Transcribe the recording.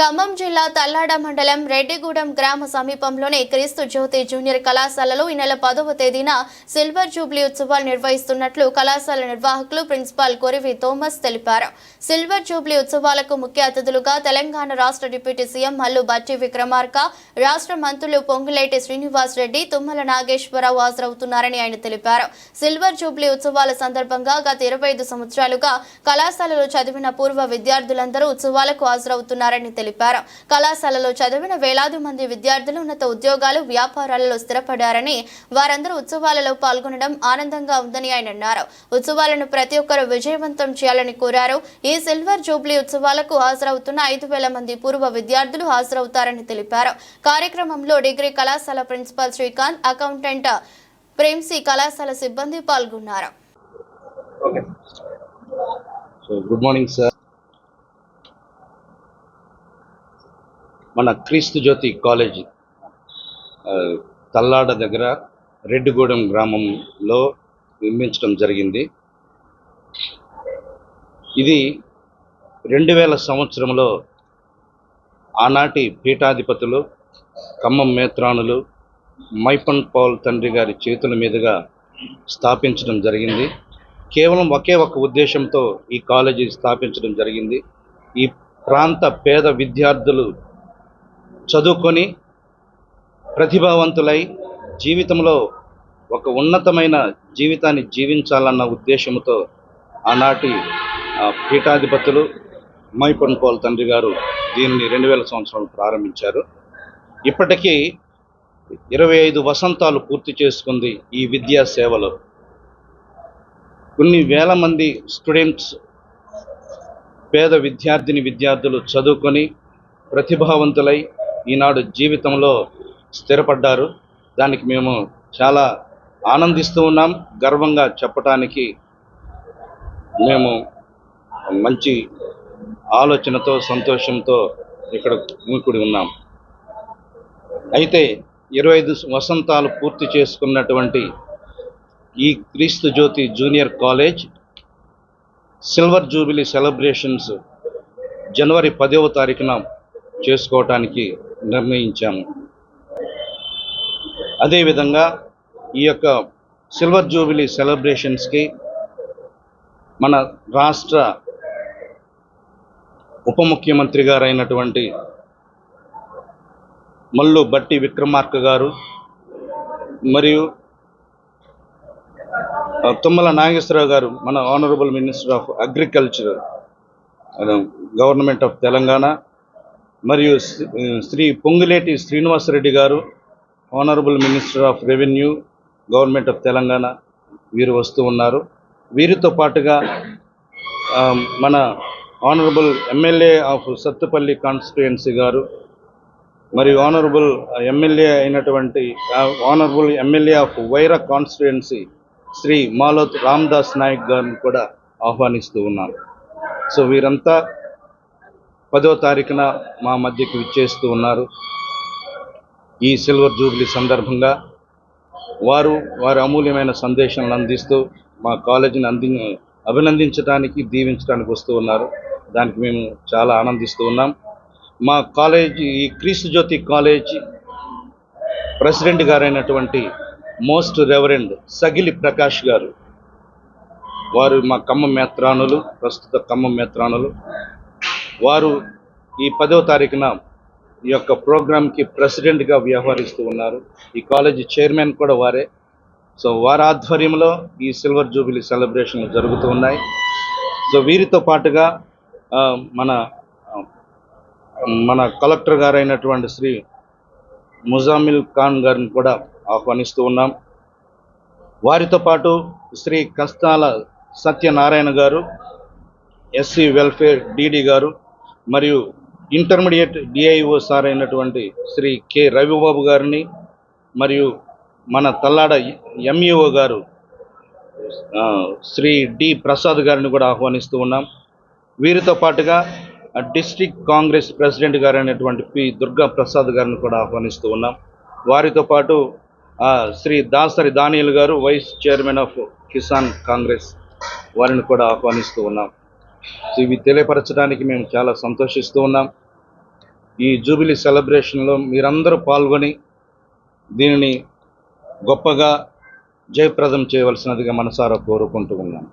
ఖమ్మం జిల్లా తల్లాడ మండలం రెడ్డిగూడెం గ్రామ సమీపంలోని క్రీస్తు జ్యోతి జూనియర్ కళాశాలలో ఈ నెల 10వ తేదీన సిల్వర్ జూబ్లీ ఉత్సవాలు నిర్వహిస్తున్నట్లు కళాశాల నిర్వాహకులు ప్రిన్సిపాల్ కొరివి థోమస్ తెలిపారు. సిల్వర్ జూబ్లీ ఉత్సవాలకు ముఖ్య అతిథులుగా తెలంగాణ రాష్ట్ర డిప్యూటీ సీఎం మల్లు బట్టి విక్రమార్క, రాష్ట్ర మంత్రులు పొంగులేటి శ్రీనివాస్ రెడ్డి, తుమ్మల నాగేశ్వరరావు హాజరవుతున్నారని ఆయన తెలిపారు. సిల్వర్ జూబ్లీ ఉత్సవాల సందర్భంగా గత 25 సంవత్సరాలుగా కళాశాలలో చదివిన పూర్వ విద్యార్థులందరూ ఉత్సవాలకు హాజరవుతున్నారని తెలిపారు. కళాశాలలో చదివిన వేలాది మంది విద్యార్థులు ఉన్నత ఉద్యోగాలు, వ్యాపారాలలో స్థిరపడారని, వారందరూ ఉత్సవాలలో పాల్గొనడం ఆనందంగా ఉందని ఆయన అన్నారు. ఉత్సవాలను ప్రతి ఒక్కరూ విజయవంతం చేయాలని కోరారు. ఈ సిల్వర్ జూబ్లీ ఉత్సవాలకు హాజరవుతున్న 5,000 మంది పూర్వ విద్యార్థులు హాజరవుతారని తెలిపారు. కార్యక్రమంలో డిగ్రీ కళాశాల ప్రిన్సిపాల్ శ్రీకాంత్, అకౌంటెంట్ ప్రేమ్సీ, కళాశాల సిబ్బంది పాల్గొన్నారు. Good morning sir. మన క్రీస్తు జ్యోతి కాలేజ్ తల్లాడ దగ్గర రెడ్డిగూడెం గ్రామంలో నిర్మించడం జరిగింది. ఇది 2000 సంవత్సరంలో ఆనాటి పీఠాధిపతులు ఖమ్మం మేత్రానులు మైపన్ పౌల్ తండ్రి గారి చేతుల మీదుగా స్థాపించడం జరిగింది. కేవలం ఒకే ఒక ఉద్దేశంతో ఈ కాలేజీ స్థాపించడం జరిగింది. ఈ ప్రాంత పేద విద్యార్థులు చదువుకొని ప్రతిభావంతులై జీవితంలో ఒక ఉన్నతమైన జీవితాన్ని జీవించాలన్న ఉద్దేశంతో ఆనాటి పీఠాధిపతులు మైపన్ పౌల్ తండ్రి గారు దీనిని 2000 సంవత్సరాలు ప్రారంభించారు. ఇప్పటికీ 25 వసంతాలు పూర్తి చేసుకుంది ఈ విద్యా సేవలో. కొన్ని వేల మంది స్టూడెంట్స్, పేద విద్యార్థులు చదువుకొని ప్రతిభావంతులై ఈనాడు జీవితంలో స్థిరపడ్డారు. దానికి మేము చాలా ఆనందిస్తూ ఉన్నాం. గర్వంగా చెప్పటానికి మేము మంచి ఆలోచనతో, సంతోషంతో ఇక్కడ మూకుడి ఉన్నాం. అయితే 25 వసంతాలు పూర్తి చేసుకున్నటువంటి ఈ Kristu Jyoti junior college silver jubilee celebrations జనవరి 10వ తారీఖున చేసుకోవటానికి నిర్ణయించాము. అదేవిధంగా ఈ యొక్క సిల్వర్ జూబిలీ సెలబ్రేషన్స్కి మన రాష్ట్ర ఉప ముఖ్యమంత్రి గారైనటువంటి మల్లు బట్టి విక్రమార్క గారు మరియు తుమ్మల నాగేశ్వరరావు గారు, మన honourable minister of agriculture government of Telangana, మరియు శ్రీ పొంగులేటి శ్రీనివాస్ రెడ్డి గారు, honourable minister of revenue government of Telangana, వీరు వస్తూ ఉన్నారు. వీరితో పాటుగా మన honourable MLA of Sathupalli constituency గారు, మరియు honourable MLA of Wyra constituency Shri Maloth Ramdas Nayak గారిని కూడా ఆహ్వానిస్తూ ఉన్నాను. సో వీరంతా 10వ తారీఖున మా మధ్యకి విచ్చేస్తూ ఉన్నారు. ఈ సిల్వర్ జూబ్లీ సందర్భంగా వారి అమూల్యమైన సందేశాలను అందిస్తూ మా కాలేజీని అభినందించడానికి, దీవించడానికి వస్తూ ఉన్నారు. దానికి మేము చాలా ఆనందిస్తూ ఉన్నాం. మా కాలేజీ, ఈ క్రీస్తు జ్యోతి కాలేజ్ ప్రెసిడెంట్ గారైనటువంటి మోస్ట్ రెవరెండ్ సగిలి ప్రకాష్ గారు, వారు మా ఖమ్మం మేత్రానులు, ప్రస్తుత ఖమ్మం మేత్రానులు. వారు ఈ 10వ తారీఖున ఈ యొక్క ప్రోగ్రాంకి ప్రెసిడెంట్గా వ్యవహరిస్తూ ఉన్నారు. ఈ కాలేజీ చైర్మన్ కూడా వారే. సో వారి ఆధ్వర్యంలో ఈ సిల్వర్ జూబిలీ సెలబ్రేషన్లు జరుగుతూ ఉన్నాయి. సో వీరితో పాటుగా మన కలెక్టర్ గారైనటువంటి శ్రీ ముజామిల్ ఖాన్ గారిని కూడా ఆహ్వానిస్తూ ఉన్నాం. వారితో పాటు శ్రీ కస్తాల సత్యనారాయణ గారు, ఎస్సీ వెల్ఫేర్ డీడీ గారు, మరియు ఇంటర్మీడియట్ డిఐఓ సార్ అయినటువంటి శ్రీ కె రవిబాబు గారిని, మరియు మన తల్లాడ ఎంఈఓ గారు శ్రీ డి ప్రసాద్ గారిని కూడా ఆహ్వానిస్తూ ఉన్నాం. వీరితో పాటుగా డిస్ట్రిక్ట్ కాంగ్రెస్ ప్రెసిడెంట్ గారు అయినటువంటి పి దుర్గా ప్రసాద్ గారిని కూడా ఆహ్వానిస్తూ ఉన్నాం. వారితో పాటు శ్రీ దాసరి దానియల్ గారు, vice chairman of Kisan Congress, వారిని కూడా ఆహ్వానిస్తూ ఉన్నాం. ఇవి తెలియపరచడానికి మేము చాలా సంతోషిస్తూ ఉన్నాం. ఈ జూబిలీ సెలబ్రేషన్లో మీరందరూ పాల్గొని దీనిని గొప్పగా జయప్రదం చేయవలసినదిగా మనసారా కోరుకుంటూ ఉన్నాను.